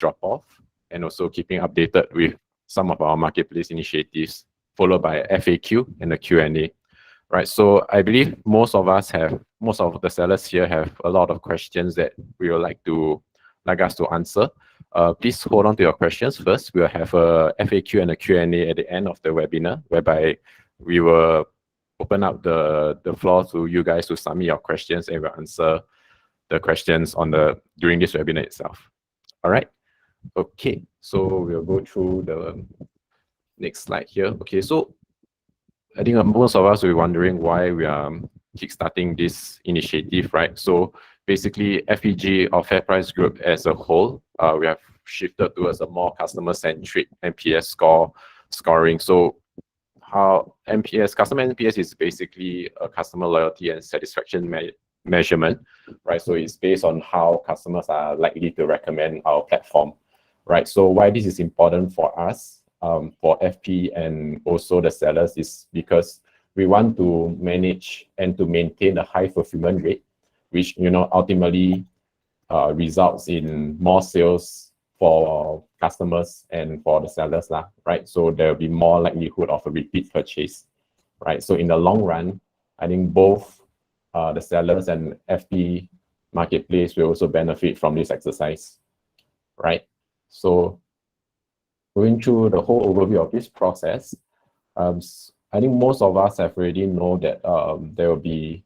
drop-off, and also keeping updated with some of our marketplace initiatives, followed by FAQ and the Q&A. Right, so I believe most of the sellers here have a lot of questions that we would like us to answer. Please hold on to your questions first. We'll have a FAQ and a Q&A at the end of the webinar, whereby we will open up the floor to you guys to submit your questions, and we'll answer the questions during this webinar itself. All right. Okay, so we'll go through the next slide here. Okay, so I think most of us will be wondering why we are kickstarting this initiative, right? So basically, FPG or FairPrice Group as a whole, we have shifted towards a more customer-centric NPS scoring. So how customer NPS is basically a customer loyalty and satisfaction measurement, right? So it's based on how customers are likely to recommend our platform, right? So why this is important for us, for FP and also the sellers, is because we want to manage and to maintain a high fulfillment rate, which ultimately results in more sales for customers and for the sellers, right? So there will be more likelihood of a repeat purchase, right? So in the long run, I think both the sellers and FP Marketplace will also benefit from this exercise, right? So going through the whole overview of this process, I think most of us have already know that there will be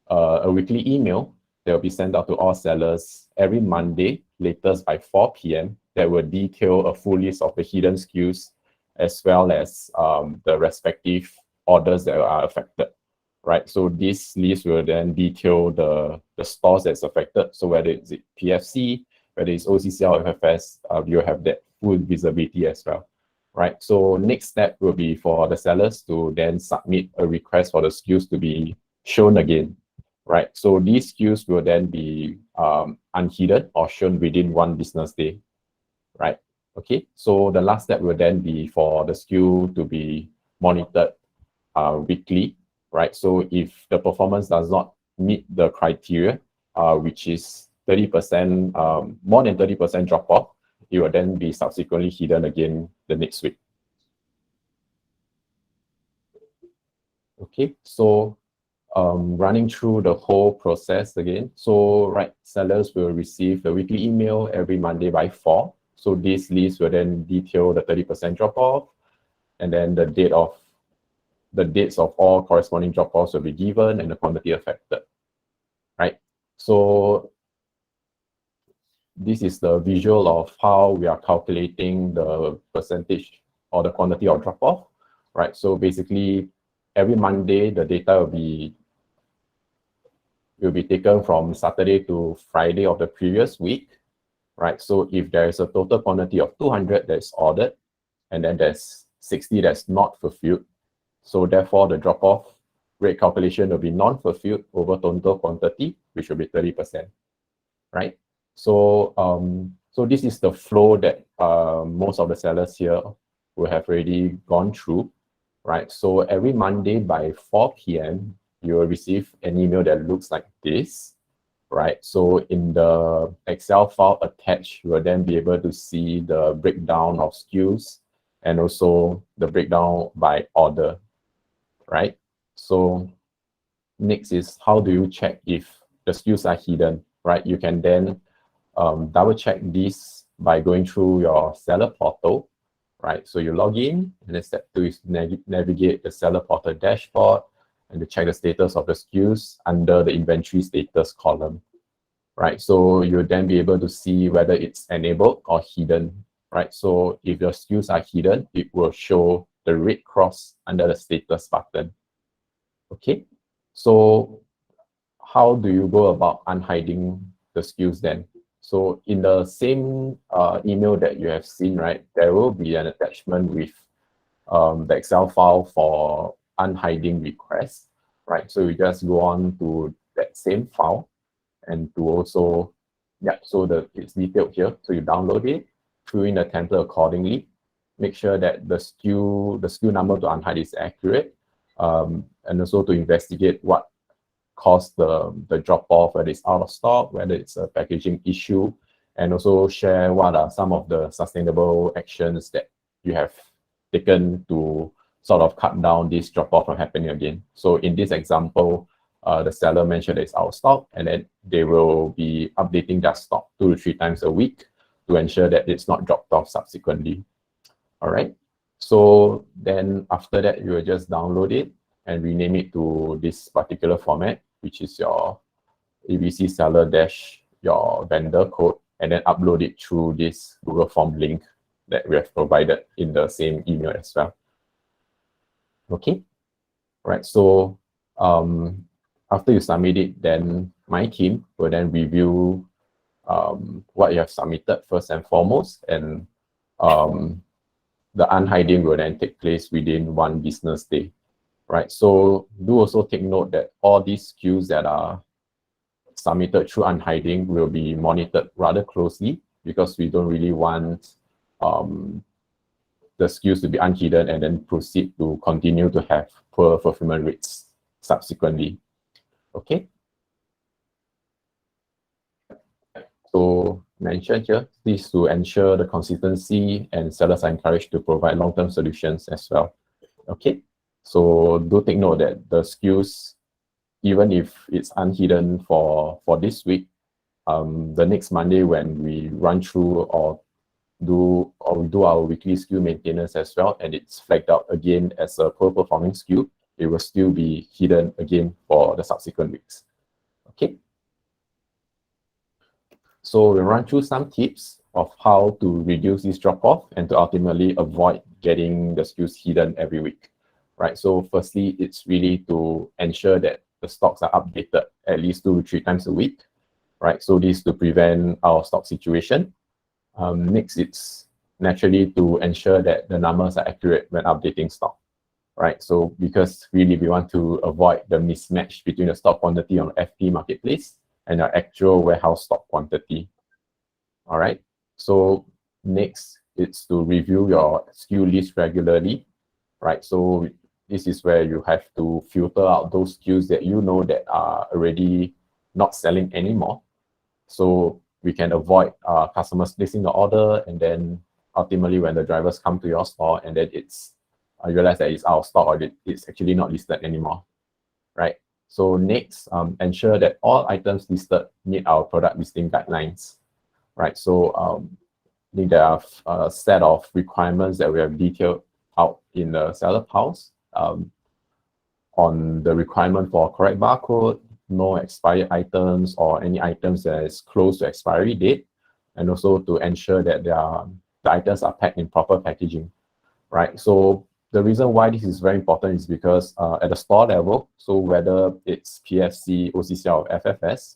a weekly email that will be sent out to all sellers every Monday, latest by 4 p.m. that will detail a full list of the hidden SKUs, as well as the respective orders that are affected, right? So this list will then detail the stores that's affected. So whether it's PFC, whether it's OCCL or FFS, you'll have that full visibility as well, right? So next step will be for the sellers to then submit a request for the SKUs to be shown again, right? So these SKUs will then be unhidden or shown within 1 business day, right? Okay, so the last step will then be for the SKU to be monitored weekly, right? So if the performance does not meet the criteria, which is 30%, more than 30% drop off, it will then be subsequently hidden again the next week. Okay, so running through the whole process again. So, right, sellers will receive the weekly email every Monday by 4. So this list will then detail the 30% drop off, and then the dates of all corresponding drop offs will be given and the quantity affected, right? So this is the visual of how we are calculating the percentage or the quantity of drop off, right? So basically, every Monday, the data will be taken from Saturday to Friday of the previous week, right? So if there is a total quantity of 200 that's ordered, and then there's 60 that's not fulfilled, so therefore the drop-off rate calculation will be non-fulfilled over total quantity, which will be 30%, right? So so this is the flow that most of the sellers here will have already gone through, right? So every Monday by 4 p.m., you will receive an email that looks like this, right? So in the Excel file attached, you will then be able to see the breakdown of SKUs and also the breakdown by order, right? So next is, how do you check if the SKUs are hidden, right? You can then double check this by going through your seller portal, right? So you log in, and then step 2 is navigate the seller portal dashboard and to check the status of the SKUs under the inventory status column, right? So you'll then be able to see whether it's enabled or hidden, right? So if your SKUs are hidden, it will show the red cross under the status button. Okay, so how do you go about unhiding the SKUs then? So in the same email that you have seen, right, there will be an attachment with the Excel file for unhiding requests, right? So you just go on to that same file and to also, yeah, so it's detailed here. So you download it, fill in the template accordingly, make sure that the SKU number to unhide is accurate, and also to investigate what caused the drop off, whether it's out of stock, whether it's a packaging issue, and also share what are some of the sustainable actions that you have taken to sort of cut down this drop-off from happening again. So in this example, the seller mentioned it's out of stock, and then they will be updating their stock 2 to 3 times a week to ensure that it's not dropped off subsequently. All right. So then after that, you will just download it and rename it to this particular format, which is your ABC seller dash your vendor code, and then upload it through this Google Form link that we have provided in the same email as well. Okay. Right. So after you submit it, then my team will then review what you have submitted first and foremost, and the unhiding will then take place within 1 business day, right? So do also take note that all these SKUs that are submitted through unhiding will be monitored rather closely, because we don't really want the SKUs to be unhidden and then proceed to continue to have poor fulfillment rates subsequently. Okay. So mentioned here, this to ensure the consistency, and sellers are encouraged to provide long-term solutions as well. Okay. So do take note that the SKUs, even if it's unhidden for this week, the next Monday when we run through or do our weekly SKU maintenance as well, and it's flagged out again as a poor performing SKU, it will still be hidden again for the subsequent weeks. Okay. So we'll run through some tips of how to reduce this drop-off and to ultimately avoid getting the SKUs hidden every week, right? So firstly, it's really to ensure that the stocks are updated at least 2 to 3 times a week, right? So this to prevent our stock situation. Next, it's naturally to ensure that the numbers are accurate when updating stock, right? So because really we want to avoid the mismatch between the stock quantity on FP Marketplace and our actual warehouse stock quantity. All right. So next, it's to review your SKU list regularly, right? So this is where you have to filter out those SKUs that you know that are already not selling anymore. So we can avoid customers placing the order, and then ultimately when the drivers come to your store and then it's you realize that it's out of stock, or it's actually not listed anymore, right? So next, ensure that all items listed meet our product listing guidelines, right? So I think there are a set of requirements that we have detailed out in the seller pulse on the requirement for correct barcode, no expired items or any items that is close to expiry date, and also to ensure that the items are packed in proper packaging, right? So the reason why this is very important is because at the store level, so whether it's PFC, OCCL, or FFS,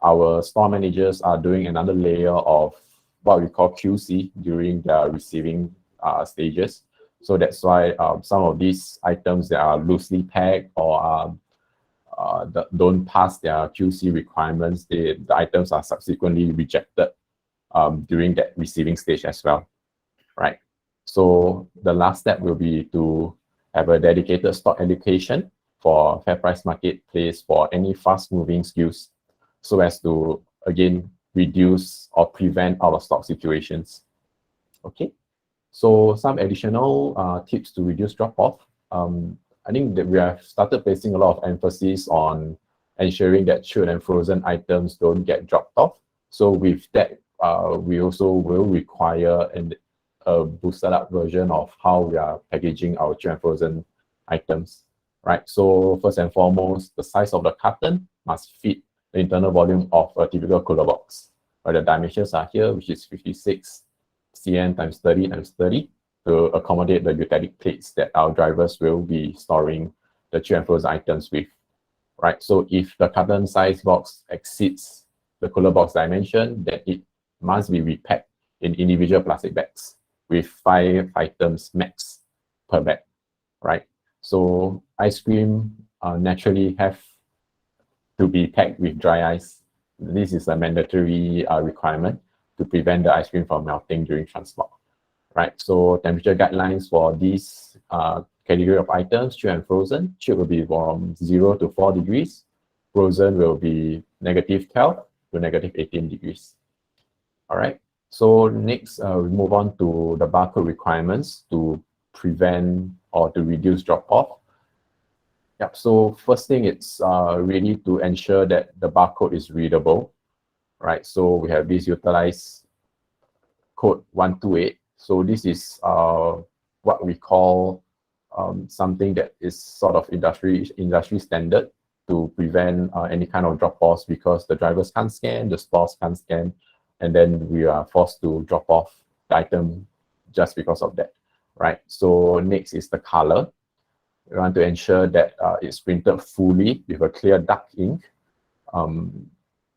our store managers are doing another layer of what we call QC during their receiving stages. So that's why some of these items that are loosely packed or don't pass their QC requirements, the items are subsequently rejected during that receiving stage as well, right? So the last step will be to have a dedicated stock education for FairPrice Marketplace for any fast-moving SKUs, so as to, again, reduce or prevent out-of-stock situations. Okay, so some additional tips to reduce drop-off. I think that we have started placing a lot of emphasis on ensuring that chilled and frozen items don't get dropped off. So with that, we also will require a boosted up version of how we are packaging our chilled and frozen items, right? So first and foremost, the size of the carton must fit the internal volume of a typical cooler box, where the dimensions are here, which is 56 cm times 30 times 30 to accommodate the utility plates that our drivers will be storing the chilled and frozen items with, right? So if the carton size box exceeds the cooler box dimension, then it must be repacked in individual plastic bags with 5 items max per bag, right? So ice cream naturally have to be packed with dry ice. This is a mandatory requirement to prevent the ice cream from melting during transport, right? So temperature guidelines for these category of items, chilled and frozen. Chilled will be from 0 to 4 degrees. Frozen will be -12 to -18 degrees. All right. So next, we move on to the barcode requirements to prevent or to reduce drop-off. Yep. So first thing, it's really to ensure that the barcode is readable, right? So we have this utilize code 128. So this is what we call something that is sort of industry standard to prevent any kind of drop-offs, because the drivers can't scan, the stores can't scan, and then we are forced to drop off the item just because of that, right? So next is the color. We want to ensure that it's printed fully with a clear dark ink,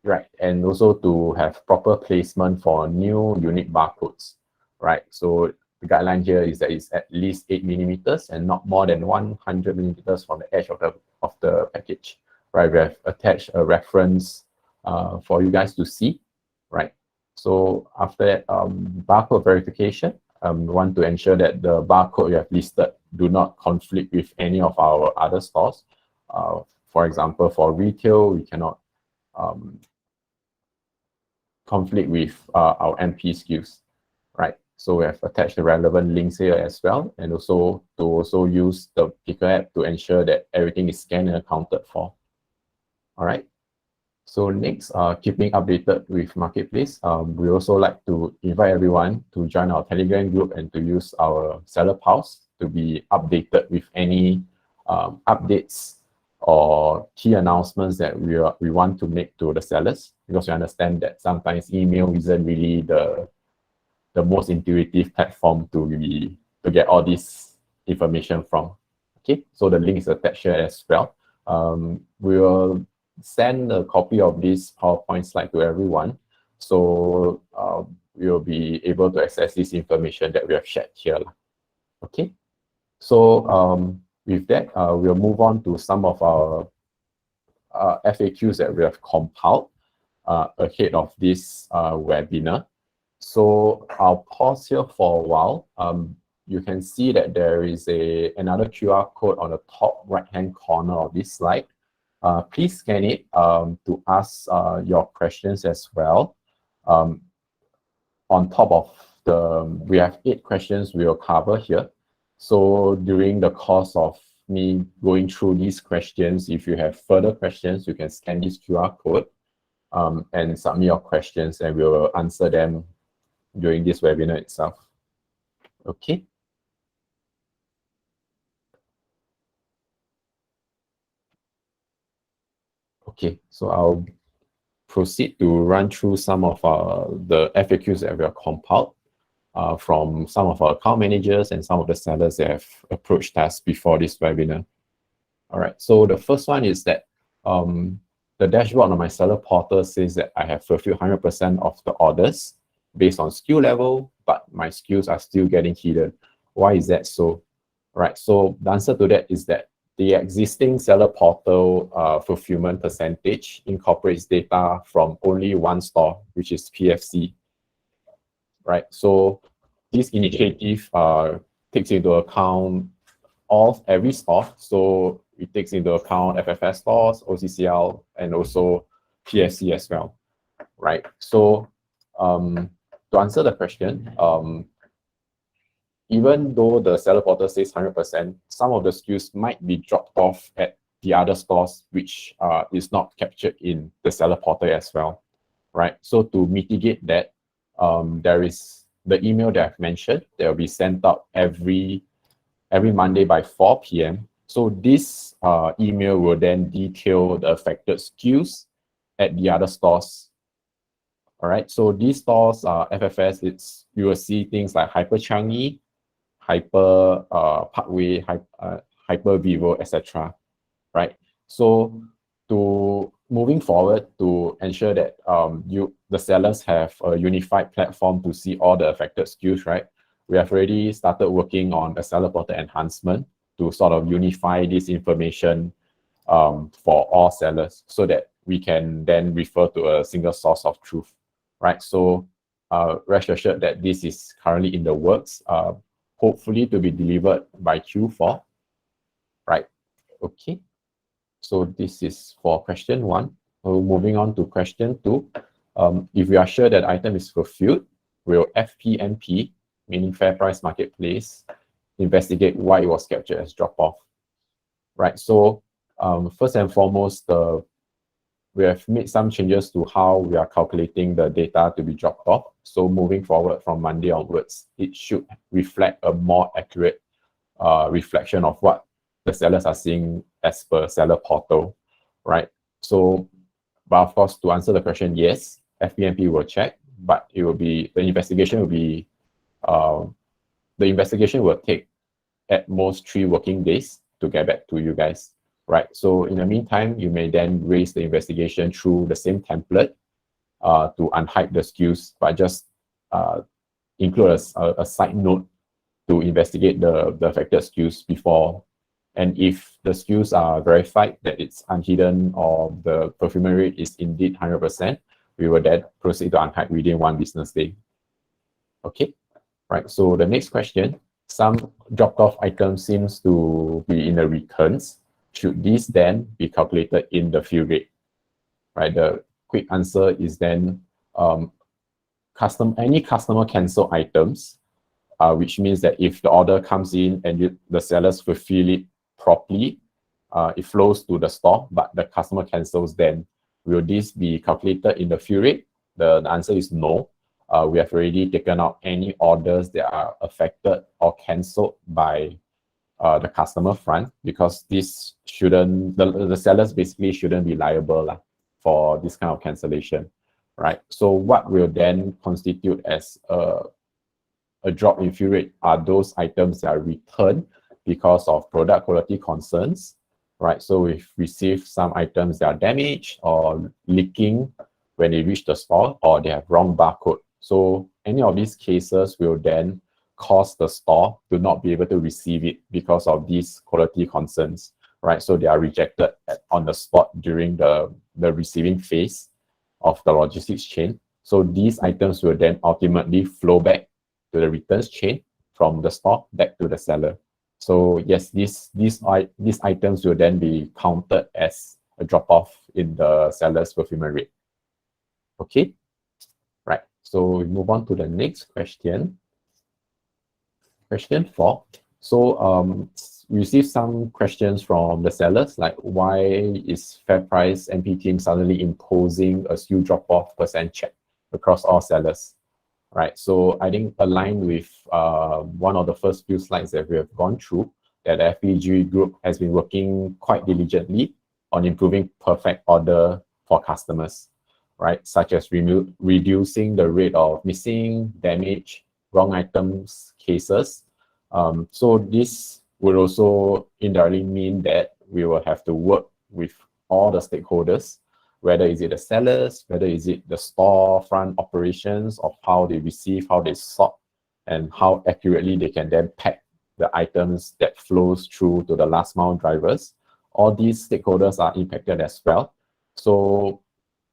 right? And also to have proper placement for new unique barcodes, right? So the guideline here is that it's at least 8 millimeters and not more than 100 millimeters from the edge of the package, right? We have attached a reference for you guys to see, right? So after that, barcode verification, we want to ensure that the barcode you have listed do not conflict with any of our other stores. For example, for retail, we cannot conflict with our MP SKUs, right? So we have attached the relevant links here as well, and also to use the Picker app to ensure that everything is scanned and accounted for. All right. So next, keeping updated with Marketplace, we also like to invite everyone to join our Telegram group and to use our Seller Pulse to be updated with any updates or key announcements that we want to make to the sellers, because we understand that sometimes email isn't really the most intuitive platform to get all this information from. Okay, so the link is attached here as well. We will send a copy of this PowerPoint slide to everyone, so we'll be able to access this information that we have shared here. Okay, so with that, we'll move on to some of our FAQs that we have compiled ahead of this webinar. So I'll pause here for a while. You can see that there is another QR code on the top right-hand corner of this slide. Please scan it to ask your questions as well. On top of we have 8 questions we will cover here. So during the course of me going through these questions, if you have further questions, you can scan this QR code and submit your questions, and we will answer them during this webinar itself. Okay. Okay, so I'll proceed to run through some of the FAQs that we have compiled from some of our account managers and some of the sellers that have approached us before this webinar. All right, so the first one is that the dashboard on my seller portal says that I have fulfilled 100% of the orders based on SKU level, but my SKUs are still getting hidden. Why is that so? All right, so the answer to that is that the existing seller portal fulfillment percentage incorporates data from only one store, which is PFC, right? So this initiative takes into account every store. So it takes into account FFS stores, OCCL, and also PFC as well, right? So to answer the question, even though the seller portal says 100%, some of the SKUs might be dropped off at the other stores, which is not captured in the seller portal as well, right? So to mitigate that, there is the email that I've mentioned that will be sent out every Monday by 4 p.m. So this email will then detail the affected SKUs at the other stores. All right, so these stores, FFS, you will see things like Hyper Changi, Hyper Parkway, Hyper Vivo, etc. Right. So moving forward, to ensure that the sellers have a unified platform to see all the affected SKUs, right? We have already started working on a seller portal enhancement to sort of unify this information for all sellers, so that we can then refer to a single source of truth, right? So rest assured that this is currently in the works, hopefully to be delivered by Q4, right? Okay, so this is for question 1. So moving on to question 2. If we are sure that the item is fulfilled, will FPMP, meaning FairPrice Marketplace, investigate why it was captured as drop-off, right? So first and foremost, we have made some changes to how we are calculating the data to be dropped off. So moving forward from Monday onwards, it should reflect a more accurate reflection of what the sellers are seeing as per seller portal, right? So, but of course, to answer the question, yes, FPMP will check, but it will be, the investigation will take at most 3 working days to get back to you guys, right? So in the meantime, you may then raise the investigation through the same template to unhide the SKUs, but just include a side note to investigate the affected SKUs before. And if the SKUs are verified that it's unhidden or the fulfillment rate is indeed 100%, we will then proceed to unhide within 1 business day. Okay, right. So the next question, some dropped off items seems to be in the returns. Should these then be calculated in the fill rate? Right. The quick answer is then any customer cancel items, which means that if the order comes in and the sellers fulfill it properly, it flows to the store, but the customer cancels, then will this be calculated in the fill rate? The answer is no. We have already taken out any orders that are affected or cancelled by the customer front, because this shouldn't, the sellers basically shouldn't be liable for this kind of cancellation, right? So what will then constitute as a drop in fill rate are those items that are returned because of product quality concerns, right? So we've received some items that are damaged or leaking when they reach the store, or they have wrong barcode. So any of these cases will then cause the store to not be able to receive it because of these quality concerns, right? So they are rejected on the spot during the receiving phase of the logistics chain. So these items will then ultimately flow back to the returns chain from the store back to the seller. So yes, these items will then be counted as a drop-off in the seller's fulfillment rate. Okay, right. So we move on to the next question. Question 4. So we received some questions from the sellers, like why is FairPrice MP team suddenly imposing a SKU drop-off % check across all sellers? Right, so I think aligned with one of the first few slides that we have gone through, that the FPG group has been working quite diligently on improving perfect order for customers, right? Such as reducing the rate of missing, damage, wrong items cases. So this will also indirectly mean that we will have to work with all the stakeholders, whether is it the sellers, whether is it the storefront operations of how they receive, how they sort, and how accurately they can then pack the items that flows through to the last mile drivers. All these stakeholders are impacted as well. So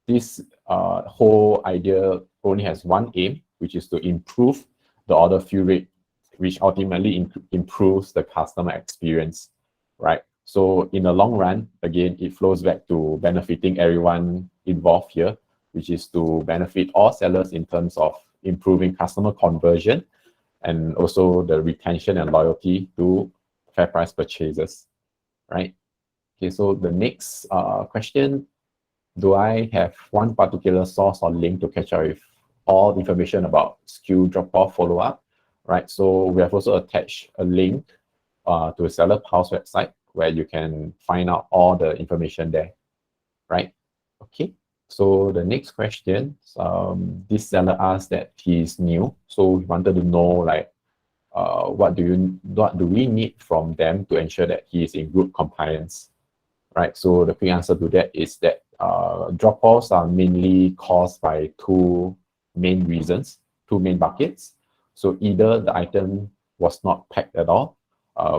this whole idea only has one aim, which is to improve the order fill rate, which ultimately improves the customer experience, right? So in the long run, again, it flows back to benefiting everyone involved here, which is to benefit all sellers in terms of improving customer conversion and also the retention and loyalty to FairPrice purchases, right? Okay, so the next question, do I have one particular source or link to catch up with all information about SKU drop-off follow-up, right? So we have also attached a link to a Seller Pulse website where you can find out all the information there, right? Okay, so the next question, this seller asked that he's new, so he wanted to know, like, what do we need from them to ensure that he is in good compliance, right? So the quick answer to that is that drop-offs are mainly caused by two main reasons, two main buckets. So either the item was not packed at all,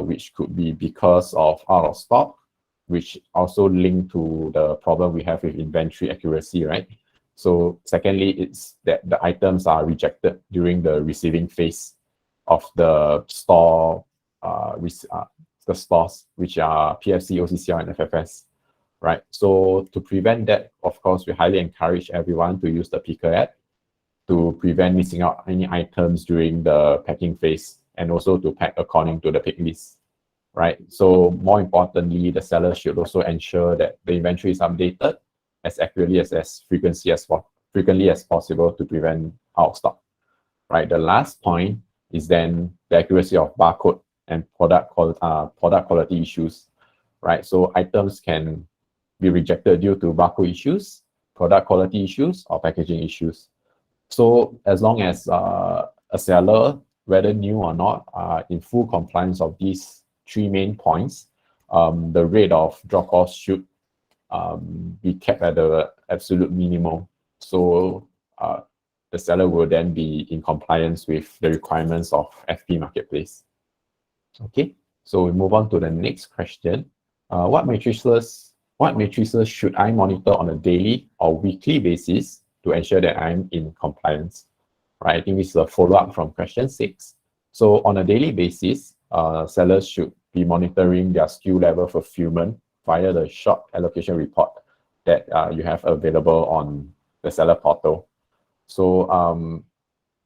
which could be because of out of stock, which also linked to the problem we have with inventory accuracy, right? So secondly, it's that the items are rejected during the receiving phase of the store, the stores, which are PFC, OCCR, and FFS. right? So to prevent that, of course, we highly encourage everyone to use the picker app to prevent missing out any items during the packing phase, and also to pack according to the pick list, right? So more importantly, the seller should also ensure that the inventory is updated as accurately as frequently as possible to prevent out of stock, right? The last point is then the accuracy of barcode and product quality issues, right? So items can be rejected due to barcode issues, product quality issues, or packaging issues. So as long as a seller, whether new or not, are in full compliance of these three main points, the rate of drop-off should be kept at the absolute minimum. So the seller will then be in compliance with the requirements of FP Marketplace. Okay, so we move on to the next question. What matrices should I monitor on a daily or weekly basis to ensure that I'm in compliance? Right, I think this is a follow-up from question 6. So on a daily basis, sellers should be monitoring their SKU level fulfillment via the short allocation report that you have available on the seller portal. So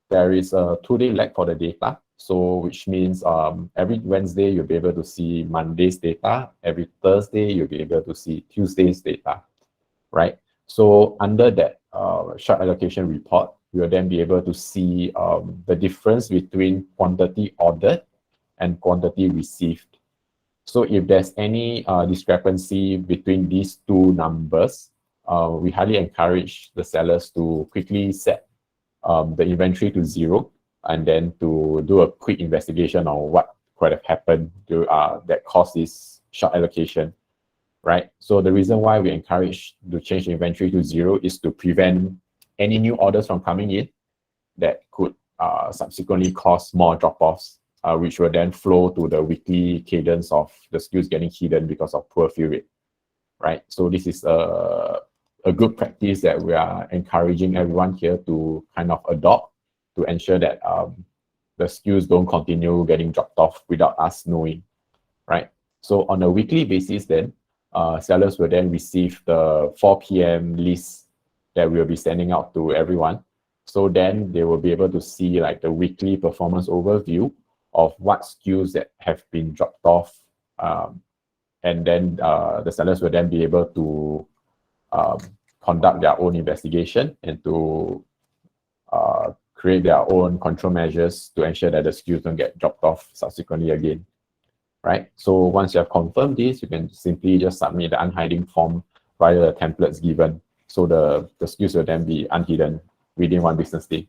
there is a 2-day lag for the data. So which means every Wednesday, you'll be able to see Monday's data. Every Thursday, you'll be able to see Tuesday's data, right? So under that short allocation report, you will then be able to see the difference between quantity ordered and quantity received. So if there's any discrepancy between these two numbers, we highly encourage the sellers to quickly set the inventory to 0 and then to do a quick investigation on what could have happened to, that caused this short allocation, right? So the reason why we encourage to change inventory to 0 is to prevent any new orders from coming in that could subsequently cause more drop-offs, which will then flow to the weekly cadence of the SKUs getting hidden because of poor fill rate, right? So this is a good practice that we are encouraging everyone here to kind of adopt to ensure that the SKUs don't continue getting dropped off without us knowing, right? So on a weekly basis then, sellers will then receive the 4 p.m. list that we'll be sending out to everyone. So then they will be able to see like the weekly performance overview of what SKUs that have been dropped off. And then the sellers will then be able to conduct their own investigation and to create their own control measures to ensure that the SKUs don't get dropped off subsequently again, right? So once you have confirmed this, you can simply just submit the unhiding form via the templates given. So the SKUs will then be unhidden within 1 business day.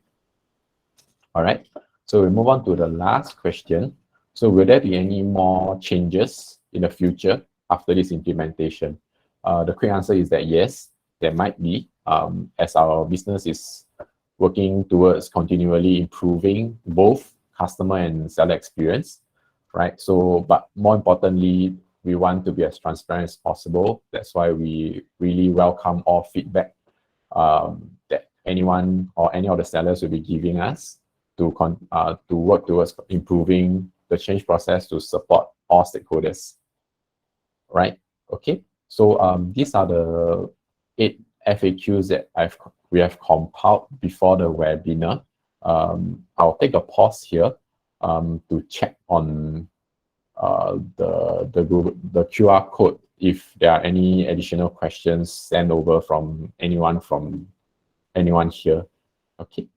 All right, so we move on to the last question. So will there be any more changes in the future after this implementation? The quick answer is that yes, there might be, as our business is working towards continually improving both customer and seller experience, right? So, but more importantly, we want to be as transparent as possible. That's why we really welcome all feedback that anyone or any of the sellers will be giving us to work towards improving the change process to support all stakeholders, right? Okay, so these are the 8 FAQs that we have compiled before the webinar. I'll take a pause here to check on the QR code if there are any additional questions sent over from anyone here. Okay.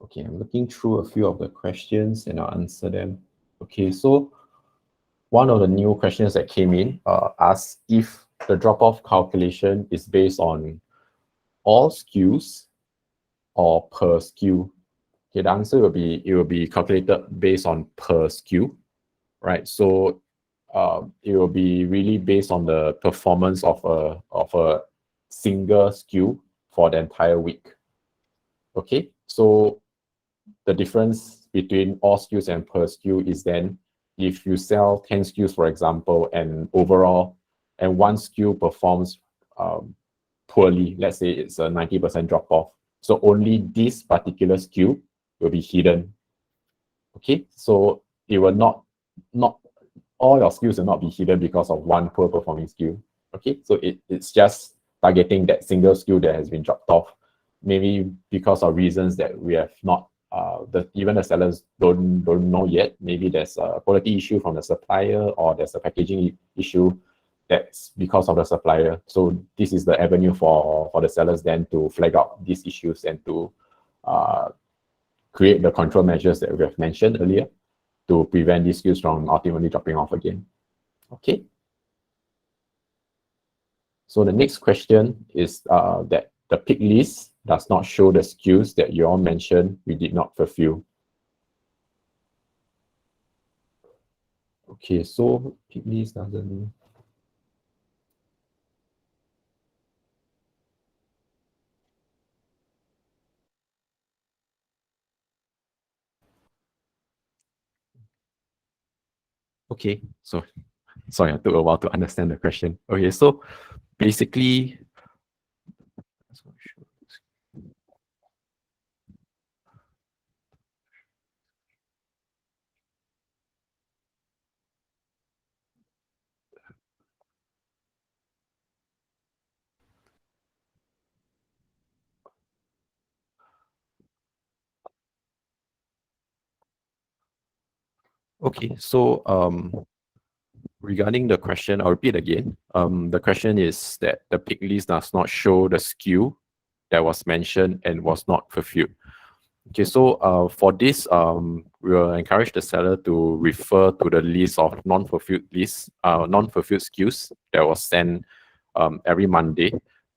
Okay, I'm looking through a few of the questions and I'll answer them. Okay, so one of the new questions that came in asks if the drop-off calculation is based on all SKUs or per SKU. Okay, the answer will be, it will be calculated based on per SKU, right? So it will be really based on the performance of a single SKU for the entire week. Okay, so the difference between all SKUs and per SKU is then if you sell 10 SKUs, for example, and overall, and one SKU performs poorly, let's say it's a 90% drop off. So only this particular SKU will be hidden. Okay, so it will not all your SKUs will not be hidden because of one poor performing SKU. Okay, so it's just targeting that single SKU that has been dropped off, maybe because of reasons that we have not, even the sellers don't know yet. Maybe there's a quality issue from the supplier, or there's a packaging issue that's because of the supplier. So this is the avenue for the sellers then to flag out these issues and to create the control measures that we have mentioned earlier to prevent these SKUs from ultimately dropping off again. Okay. So the next question is that the pick list does not show the SKUs that you all mentioned we did not fulfill. Okay, so pick list doesn't. Okay, so sorry, I took a while to understand the question. Okay, so basically, okay, so regarding the question, I'll repeat again. The question is that the pick list does not show the SKU that was mentioned and was not fulfilled. Okay, so for this, we will encourage the seller to refer to the list of non-fulfilled SKUs that was sent every Monday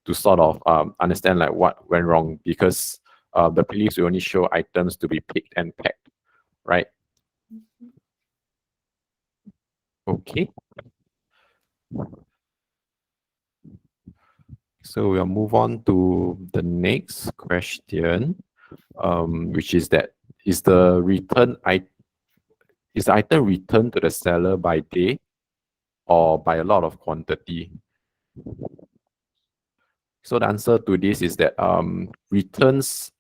to sort of understand like what went wrong, because the pick list will only show items to be picked and packed, right? Okay. So we'll move on to the next question, which is that is the item returned to the seller by day or by a lot of quantity? So the answer to this is that returns,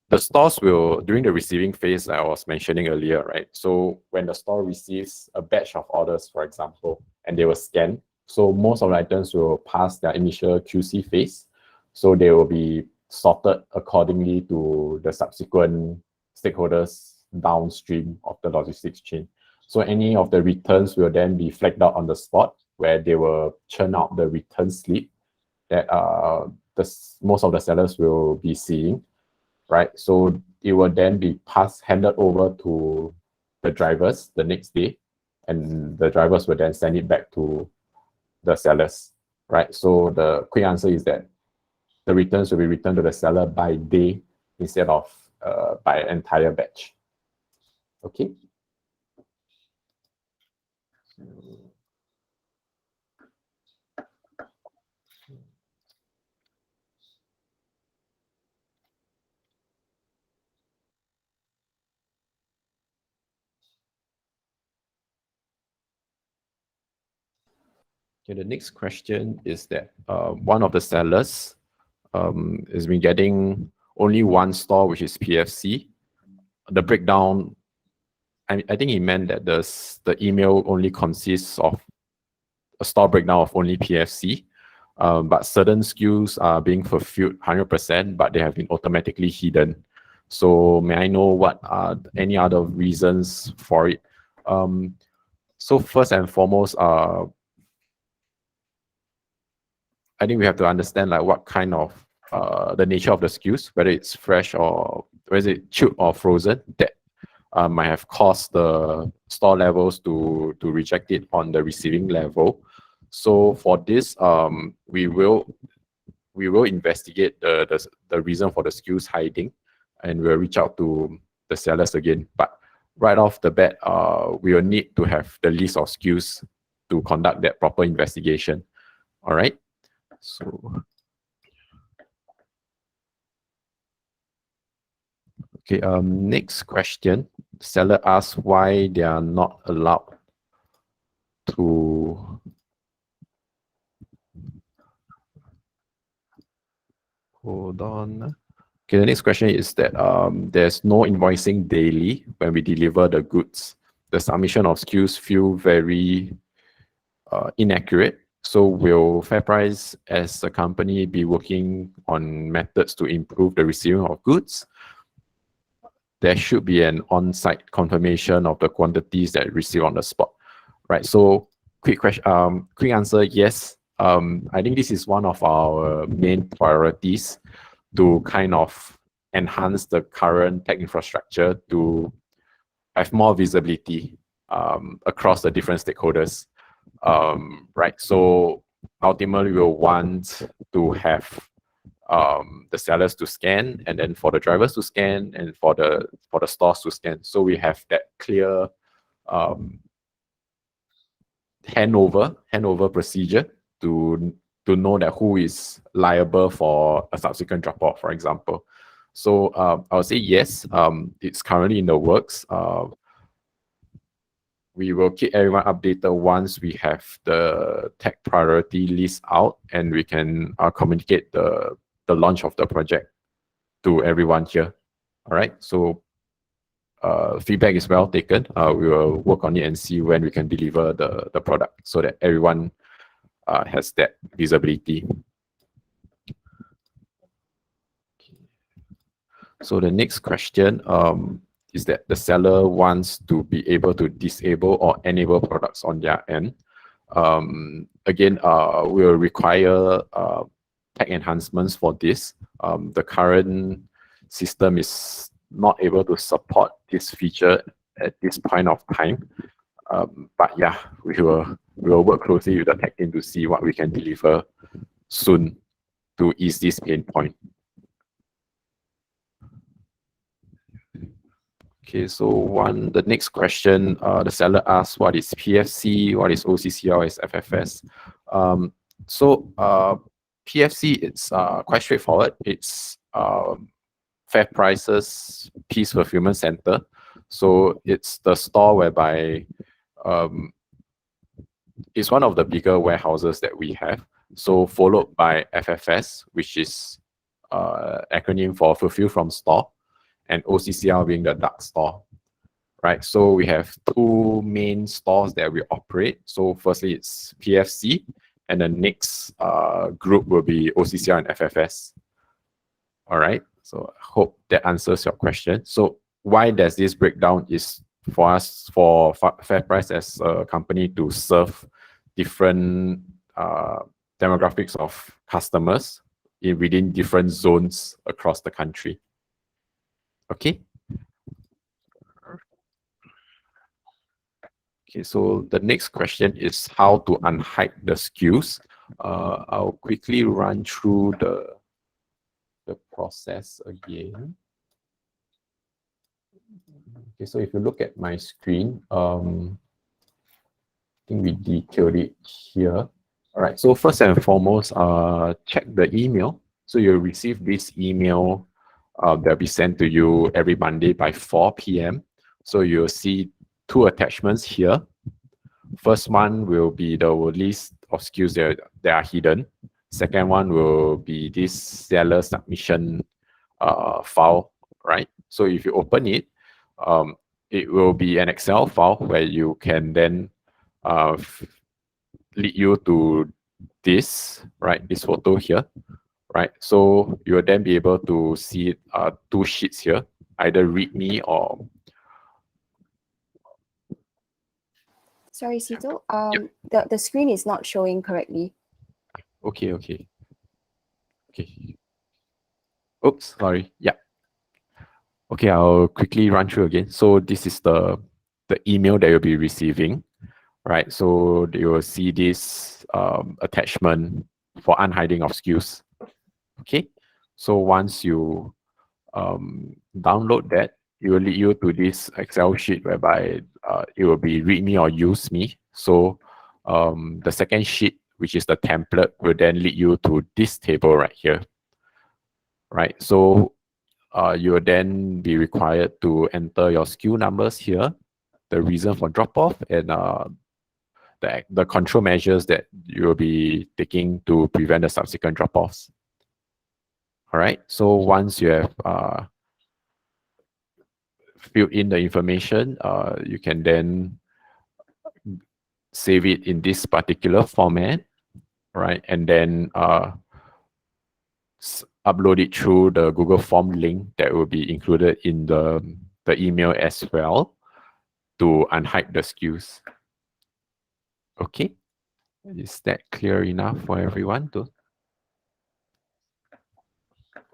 the stores will, during the receiving phase I was mentioning earlier, right? So when the store receives a batch of orders, for example, and they will scan, so most of the items will pass their initial QC phase. So they will be sorted accordingly to the subsequent stakeholders downstream of the logistics chain. So any of the returns will then be flagged out on the spot, where they will churn out the return slip that most of the sellers will be seeing, right? So it will then be handed over to the drivers the next day, and the drivers will then send it back to the sellers, right? So the quick answer is that the returns will be returned to the seller by day instead of by entire batch. Okay. Okay, the next question is that one of the sellers has been getting only one store, which is PFC. The breakdown, I think he meant that the email only consists of a store breakdown of only PFC, but certain SKUs are being fulfilled 100%, but they have been automatically hidden. So may I know what are any other reasons for it? So first and foremost, I think we have to understand like what kind of the nature of the SKUs, whether it's fresh or whether it's chilled or frozen, that might have caused the store levels to reject it on the receiving level. So for this, we will investigate the reason for the SKUs hiding, and we'll reach out to the sellers again. But right off the bat, we will need to have the list of SKUs to conduct that proper investigation. All right. So, okay. Next question. Seller asks why they are not allowed to. Hold on. Okay, the next question is that there's no invoicing daily when we deliver the goods. The submission of SKUs feel very inaccurate. So will FairPrice as a company be working on methods to improve the receiving of goods? There should be an on-site confirmation of the quantities that receive on the spot, right? So quick question, quick answer, yes. I think this is one of our main priorities to kind of enhance the current tech infrastructure to have more visibility across the different stakeholders, right? So ultimately, we'll want to have the sellers to scan, and then for the drivers to scan, and for the stores to scan. So we have that clear handover procedure to know that who is liable for a subsequent drop-off, for example. So I would say yes, it's currently in the works. We will keep everyone updated once we have the tech priority list out, and we can communicate the launch of the project to everyone here. All right, so feedback is well taken. We will work on it and see when we can deliver the product so that everyone has that visibility. So the next question is that the seller wants to be able to disable or enable products on their end. Again, we'll require tech enhancements for this. The current system is not able to support this feature at this point of time. But yeah, we will work closely with the tech team to see what we can deliver soon to ease this pain point. Okay, so the next question, the seller asks, what is PFC, what is OCCR, what is FFS? So PFC, it's quite straightforward. It's FairPrice's Peace Fulfilment Center. So it's the store whereby it's one of the bigger warehouses that we have. So followed by FFS, which is acronym for Fulfill from Store, and OCCR being the dark store, right? So we have two main stores that we operate. So firstly, it's PFC, and the next group will be OCCR and FFS. All right, so I hope that answers your question. So why does this breakdown is for us, for FairPrice as a company to serve different demographics of customers within different zones across the country. Okay. Okay, so the next question is how to unhide the SKUs. I'll quickly run through the process again. Okay, so if you look at my screen, I think we detailed it here. All right, so first and foremost, check the email. So you'll receive this email that'll be sent to you every Monday by 4 p.m. So you'll see two attachments here. First one will be the list of SKUs that are hidden. Second one will be this seller submission file, right? So if you open it, it will be an Excel file where you can then lead you to this, right? This photo here. Right, so you will then be able to see two sheets here, either README or. Sorry, Sito. The screen is not showing correctly. Okay. Oops, sorry. Yeah. Okay, I'll quickly run through again. So this is the email that you'll be receiving, right? So you will see this attachment for unhiding of SKUs. Okay, so once you download that, it will lead you to this Excel sheet whereby it will be readme or use me. So the second sheet, which is the template, will then lead you to this table right here, right? So you will then be required to enter your SKU numbers here, the reason for drop-off, and the control measures that you will be taking to prevent the subsequent drop-offs. All right, so once you have filled in the information, you can then save it in this particular format, right? And then upload it through the Google Form link that will be included in the email as well to unhide the SKUs. Okay, is that clear enough for everyone?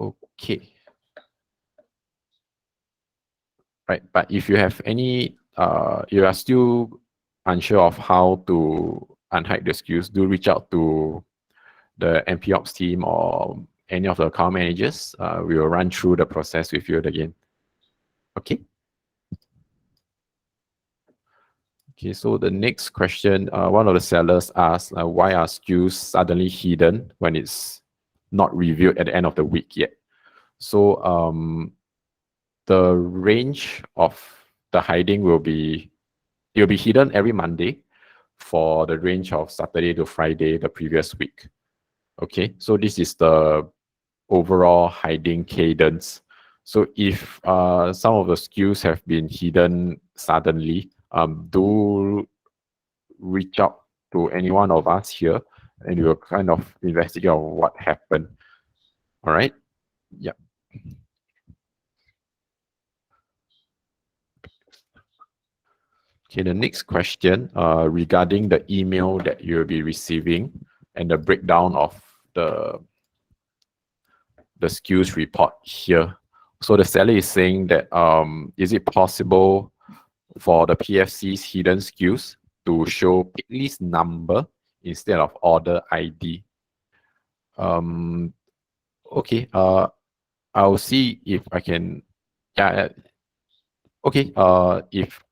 Okay. Right, but if you have any, you are still unsure of how to unhide the SKUs, do reach out to the MP Ops team or any of the account managers. We will run through the process with you again. Okay. Okay, so the next question, one of the sellers asked, why are SKUs suddenly hidden when it's not reviewed at the end of the week yet? So the range of the hiding will be, it'll be hidden every Monday for the range of Saturday to Friday the previous week. Okay, so this is the overall hiding cadence. So if some of the SKUs have been hidden suddenly, do reach out to any one of us here and we will kind of investigate on what happened. All right. Yeah. Okay, the next question regarding the email that you'll be receiving and the breakdown of the SKUs report here. So the seller is saying that is it possible for the PFC's hidden SKUs to show pick list number instead of order ID? Okay, I'll see if I can, yeah, okay, if,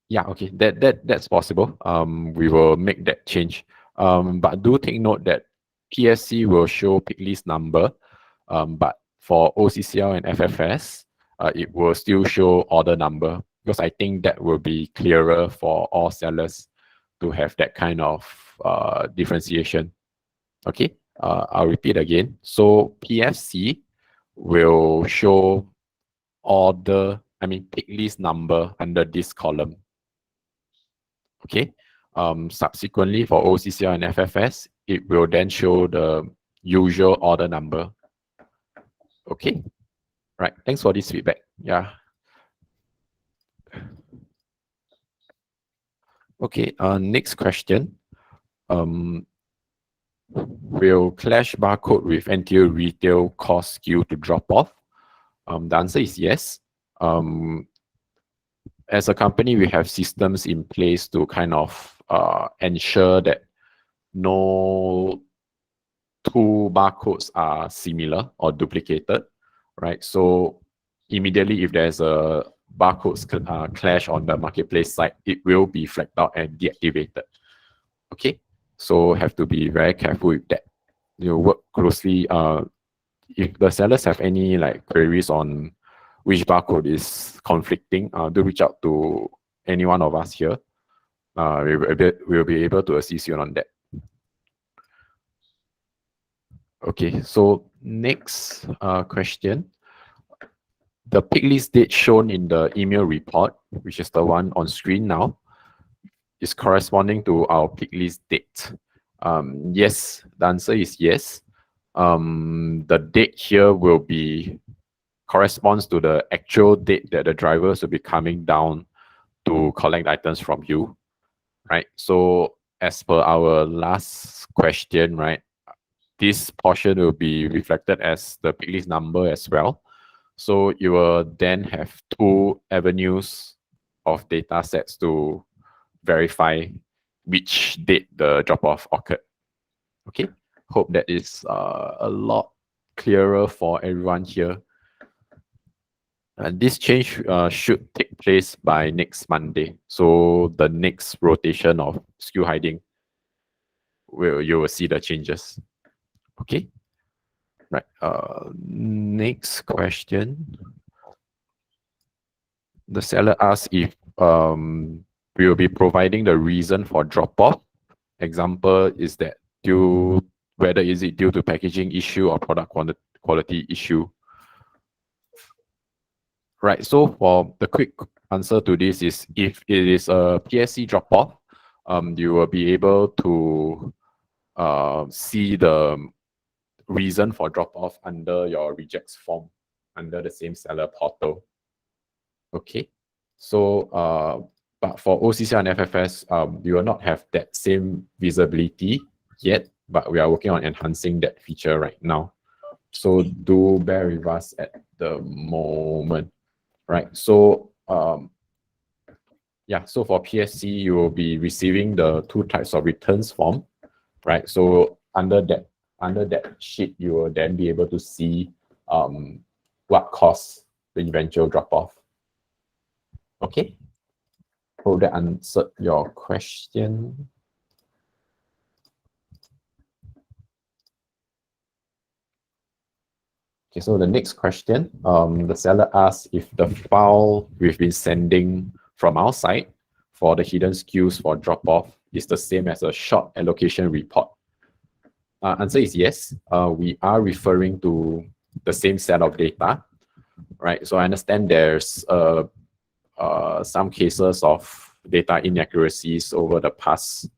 yeah, okay, that's possible. We will make that change. But do take note that PSC will show pick list number, but for OCCL and FFS, it will still show order number, because I think that will be clearer for all sellers to have that kind of differentiation. Okay, I'll repeat again. So PFC will show pick list number under this column. Okay. Subsequently, for OCCL and FFS, it will then show the usual order number. Okay. Right. Thanks for this feedback. Yeah. Okay. Next question. Will Clash barcode with NTU retail cause SKU to drop off? The answer is yes. As a company, we have systems in place to kind of ensure that no two barcodes are similar or duplicated, right? So immediately if there's a barcodes clash on the marketplace site, it will be flagged out and deactivated. Okay, so have to be very careful with that. You work closely. If the sellers have any like queries on which barcode is conflicting, do reach out to any one of us here. We'll be able to assist you on that. Okay, so next question. The pick list date shown in the email report, which is the one on screen now, is corresponding to our pick list date. Yes, the answer is yes. The date here will be corresponds to the actual date that the drivers will be coming down to collect items from you, right? So as per our last question, right, this portion will be reflected as the pick list number as well. So you will then have two avenues of data sets to verify which date the drop-off occurred. Okay, hope that is a lot clearer for everyone here. And this change should take place by next Monday. So the next rotation of SKU hiding, you will see the changes. Okay. Right. Next question. The seller asks if we will be providing the reason for drop-off. Example is that whether is it due to packaging issue or product quality issue. Right. So for the quick answer to this is if it is a PSC drop-off, you will be able to see the reason for drop-off under your rejects form under the same seller portal. Okay. So but for OCCR and FFS, we will not have that same visibility yet, but we are working on enhancing that feature right now. So do bear with us at the moment. Right. So yeah, so for PSC, you will be receiving the two types of returns form, right? So under that sheet, you will then be able to see what caused the eventual drop-off. Okay. Hope that answered your question. Okay, so the next question, the seller asks if the file we've been sending from our side for the hidden SKUs for drop-off is the same as a short allocation report. Answer is yes. We are referring to the same set of data, right? So I understand there's some cases of data inaccuracies over the past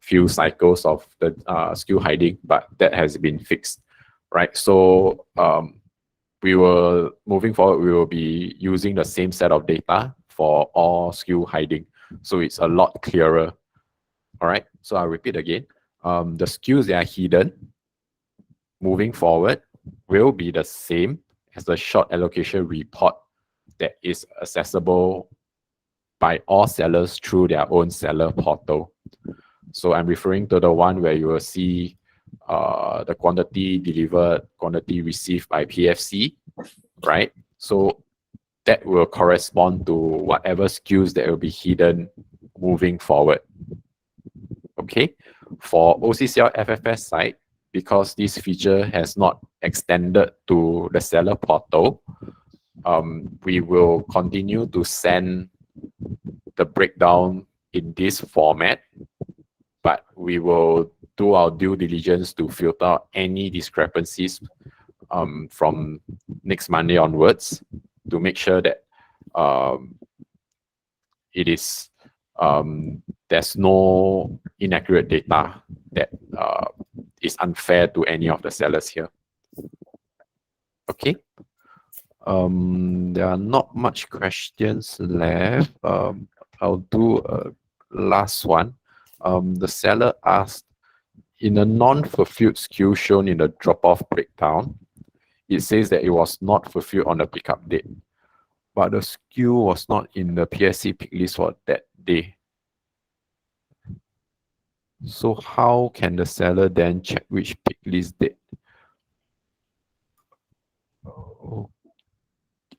few cycles of the SKU hiding, but that has been fixed. Right, so moving forward, we will be using the same set of data for all SKU hiding. So it's a lot clearer. All right, so I'll repeat again. The SKUs that are hidden moving forward will be the same as the short allocation report that is accessible by all sellers through their own seller portal. So I'm referring to the one where you will see the quantity delivered, quantity received by PFC, right? So that will correspond to whatever SKUs that will be hidden moving forward. Okay, for OCCL FFS side, because this feature has not extended to the seller portal, we will continue to send the breakdown in this format, but we will do our due diligence to filter out any discrepancies from next Monday onwards to make sure that it is there's no inaccurate data that is unfair to any of the sellers here. Okay. There are not much questions left. I'll do a last one. The seller asked, in a non-fulfilled SKU shown in the drop-off breakdown, it says that it was not fulfilled on the pickup date, but the SKU was not in the PSC pick list for that day. So how can the seller then check which pick list date?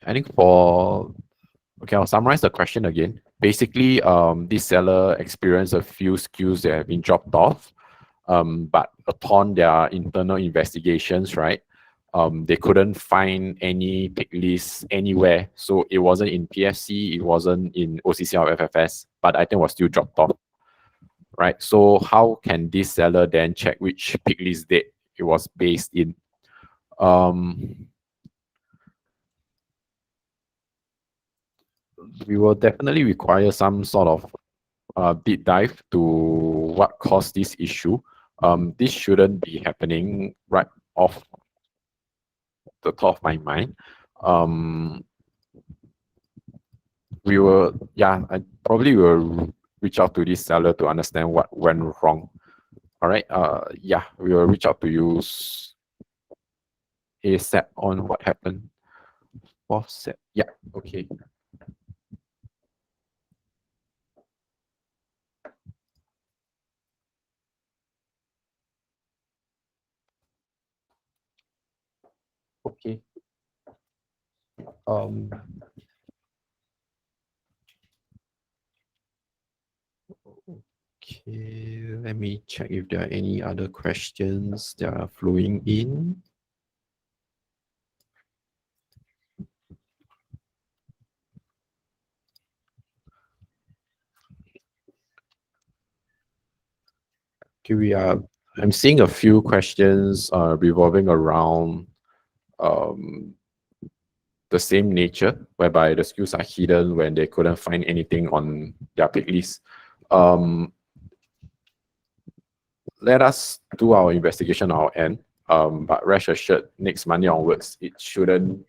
I think I'll summarize the question again. Basically, this seller experienced a few SKUs that have been dropped off, but upon their internal investigations, right, they couldn't find any pick list anywhere. So it wasn't in PFC, it wasn't in OCCR or FFS, but I think it was still dropped off. Right. So how can this seller then check which pick list date it was based in? We will definitely require some sort of deep dive to what caused this issue. This shouldn't be happening right off the top of my mind. I probably will reach out to this seller to understand what went wrong. All right. Yeah, we will reach out to you ASAP on what happened. Offset. Yeah. Okay. Okay. Okay, let me check if there are any other questions that are flowing in. Okay, I'm seeing a few questions revolving around the same nature, whereby the SKUs are hidden when they couldn't find anything on their pick list. Let us do our investigation on our end. But rest assured, next Monday onwards, it shouldn't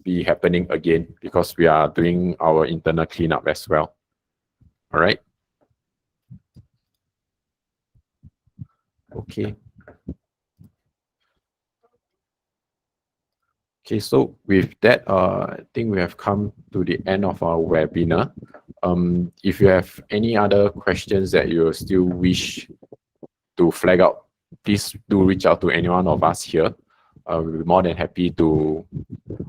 be happening again because we are doing our internal cleanup as well. All right. Okay. Okay, so with that, I think we have come to the end of our webinar. If you have any other questions that you still wish to flag out, please do reach out to any one of us here. We'll be more than happy to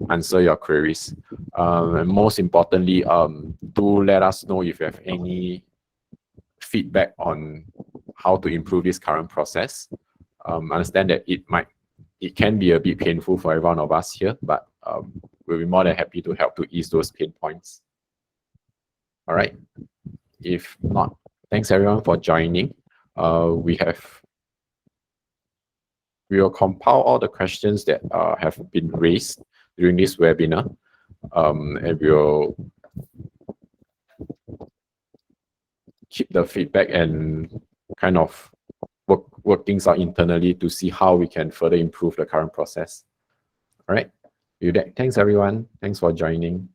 answer your queries. And most importantly, do let us know if you have any feedback on how to improve this current process. Understand that it can be a bit painful for every one of us here, but we'll be more than happy to help to ease those pain points. All right. If not, thanks everyone for joining. We will compile all the questions that have been raised during this webinar, and we'll keep the feedback and kind of work things out internally to see how we can further improve the current process. All right. With that, thanks everyone. Thanks for joining.